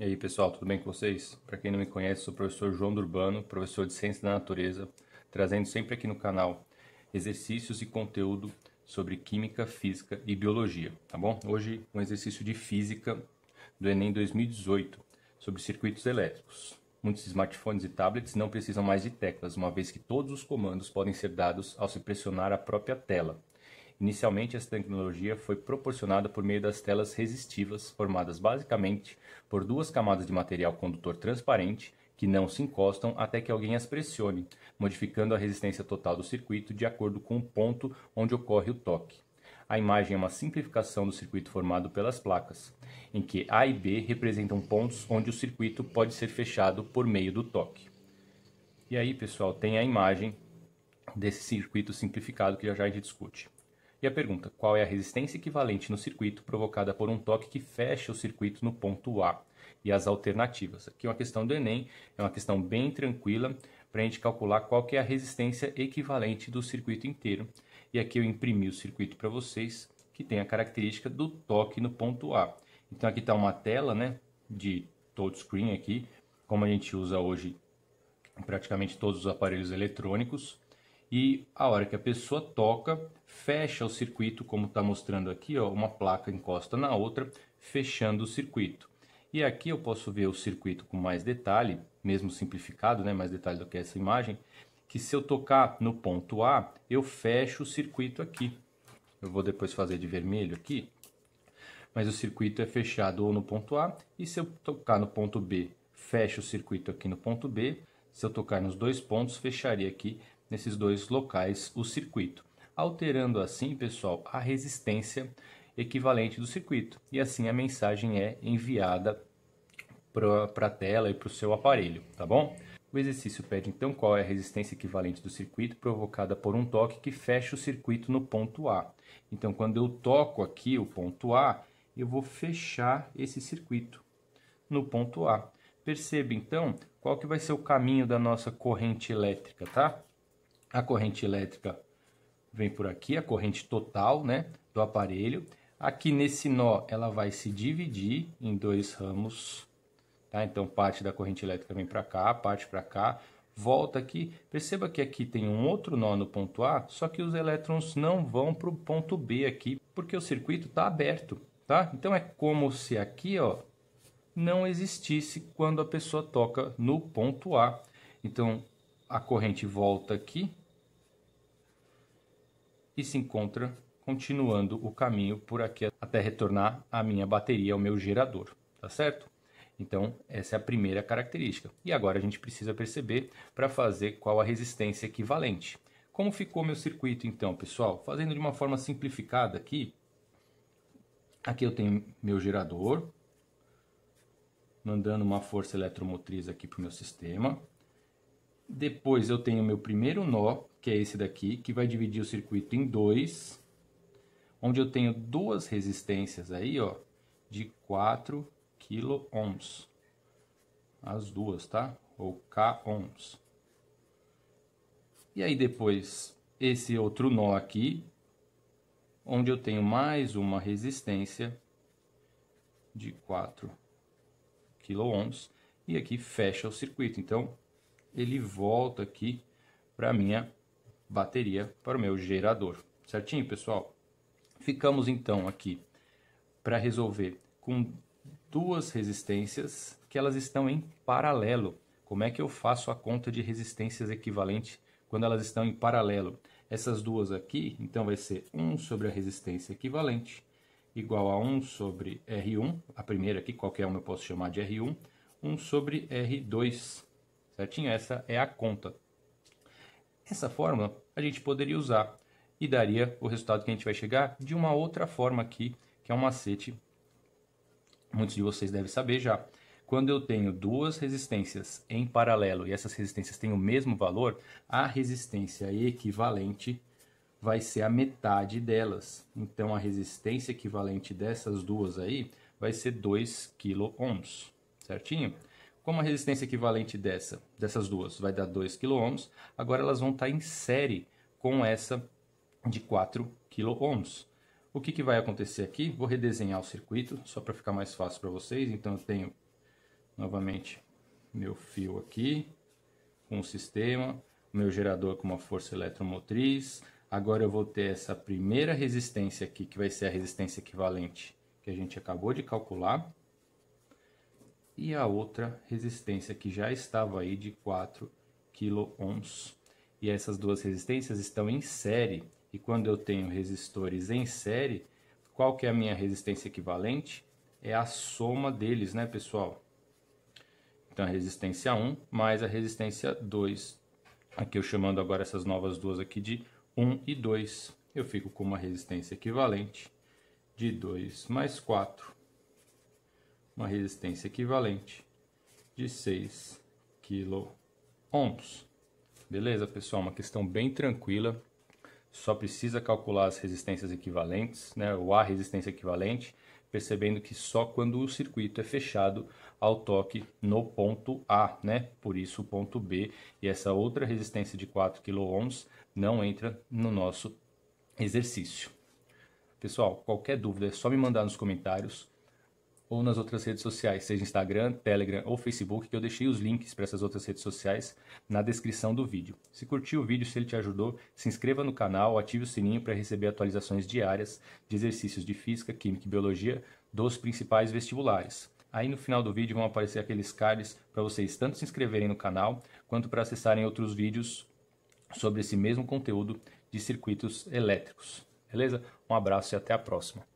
E aí pessoal, tudo bem com vocês? Para quem não me conhece, sou o professor João Durbano, professor de Ciência da Natureza, trazendo sempre aqui no canal exercícios e conteúdo sobre Química, Física e Biologia, tá bom? Hoje um exercício de Física do Enem 2018, sobre circuitos elétricos. Muitos smartphones e tablets não precisam mais de teclas, uma vez que todos os comandos podem ser dados ao se pressionar a própria tela. Inicialmente, essa tecnologia foi proporcionada por meio das telas resistivas, formadas basicamente por duas camadas de material condutor transparente que não se encostam até que alguém as pressione, modificando a resistência total do circuito de acordo com o ponto onde ocorre o toque. A imagem é uma simplificação do circuito formado pelas placas, em que A e B representam pontos onde o circuito pode ser fechado por meio do toque. E aí, pessoal, tem a imagem desse circuito simplificado que já a gente discute. E a pergunta, qual é a resistência equivalente no circuito provocada por um toque que fecha o circuito no ponto A? E as alternativas. Aqui é uma questão do Enem, é uma questão bem tranquila para a gente calcular qual que é a resistência equivalente do circuito inteiro. E aqui eu imprimi o circuito para vocês, que tem a característica do toque no ponto A. Então aqui está uma tela, né, de touchscreen aqui, como a gente usa hoje em praticamente todos os aparelhos eletrônicos. E a hora que a pessoa toca, fecha o circuito, como está mostrando aqui, ó, uma placa encosta na outra, fechando o circuito. E aqui eu posso ver o circuito com mais detalhe, mesmo simplificado, né, mais detalhe do que essa imagem, que se eu tocar no ponto A, eu fecho o circuito aqui. Eu vou depois fazer de vermelho aqui, mas o circuito é fechado ou no ponto A, e se eu tocar no ponto B, fecho o circuito aqui no ponto B. Se eu tocar nos dois pontos, fecharia aqui nesses dois locais o circuito, alterando assim, pessoal, a resistência equivalente do circuito. E assim a mensagem é enviada para a tela e para o seu aparelho, tá bom? O exercício pede então qual é a resistência equivalente do circuito provocada por um toque que fecha o circuito no ponto A. Então, quando eu toco aqui o ponto A, eu vou fechar esse circuito no ponto A. Perceba então qual que vai ser o caminho da nossa corrente elétrica, tá? A corrente elétrica vem por aqui, a corrente total, né, do aparelho. Aqui nesse nó ela vai se dividir em dois ramos, tá? Então parte da corrente elétrica vem para cá, parte para cá, volta aqui. Perceba que aqui tem um outro nó no ponto A, só que os elétrons não vão para o ponto B aqui, porque o circuito está aberto, tá? Então é como se aqui, ó, não existisse quando a pessoa toca no ponto A. Então a corrente volta aqui e se encontra continuando o caminho por aqui até retornar à minha bateria, ao meu gerador, tá certo? Então essa é a primeira característica. E agora a gente precisa perceber para fazer qual a resistência equivalente. Como ficou meu circuito então, pessoal? Fazendo de uma forma simplificada aqui, aqui eu tenho meu gerador, mandando uma força eletromotriz aqui para o meu sistema. Depois eu tenho meu primeiro nó, que é esse daqui, que vai dividir o circuito em dois, onde eu tenho duas resistências aí, ó, de 4 kΩ. As duas, tá? Ou K-ohms. E aí depois esse outro nó aqui, onde eu tenho mais uma resistência de 4 kΩ, e aqui fecha o circuito. Então ele volta aqui para a minha bateria, para o meu gerador. Certinho, pessoal? Ficamos então aqui para resolver com duas resistências que elas estão em paralelo. Como é que eu faço a conta de resistências equivalente quando elas estão em paralelo? Essas duas aqui, então vai ser 1 sobre a resistência equivalente, igual a 1 sobre R1, a primeira aqui, qualquer uma eu posso chamar de R1, 1 sobre R2, certinho? Essa é a conta. Essa fórmula a gente poderia usar e daria o resultado que a gente vai chegar de uma outra forma aqui, que é um macete, muitos de vocês devem saber já. Quando eu tenho duas resistências em paralelo e essas resistências têm o mesmo valor, a resistência equivalente vai ser a metade delas. Então a resistência equivalente dessas duas aí vai ser 2 kΩ, certinho? Como a resistência equivalente dessas duas vai dar 2 kΩ, agora elas vão estar em série com essa de 4 kΩ. O que vai acontecer aqui? Vou redesenhar o circuito, só para ficar mais fácil para vocês. Então eu tenho Novamente, meu fio aqui, com o sistema, meu gerador com uma força eletromotriz. Agora eu vou ter essa primeira resistência aqui, que vai ser a resistência equivalente que a gente acabou de calcular. E a outra resistência que já estava aí de 4 kΩ. E essas duas resistências estão em série. E quando eu tenho resistores em série, qual que é a minha resistência equivalente? É a soma deles, né, pessoal? Então, a resistência 1 mais a resistência 2. Aqui eu chamando agora essas novas duas aqui de 1 e 2. Eu fico com uma resistência equivalente de 2 mais 4. Uma resistência equivalente de 6 kΩ. Beleza, pessoal? Uma questão bem tranquila. Só precisa calcular as resistências equivalentes, né? Ou a resistência equivalente, percebendo que só quando o circuito é fechado ao toque no ponto A, né? Por isso o ponto B e essa outra resistência de 4 kΩ não entra no nosso exercício. Pessoal, qualquer dúvida é só me mandar nos comentários ou nas outras redes sociais, seja Instagram, Telegram ou Facebook, que eu deixei os links para essas outras redes sociais na descrição do vídeo. Se curtiu o vídeo, se ele te ajudou, se inscreva no canal, ative o sininho para receber atualizações diárias de exercícios de Física, Química e Biologia dos principais vestibulares. Aí no final do vídeo vão aparecer aqueles cards para vocês tanto se inscreverem no canal, quanto para acessarem outros vídeos sobre esse mesmo conteúdo de circuitos elétricos. Beleza? Um abraço e até a próxima.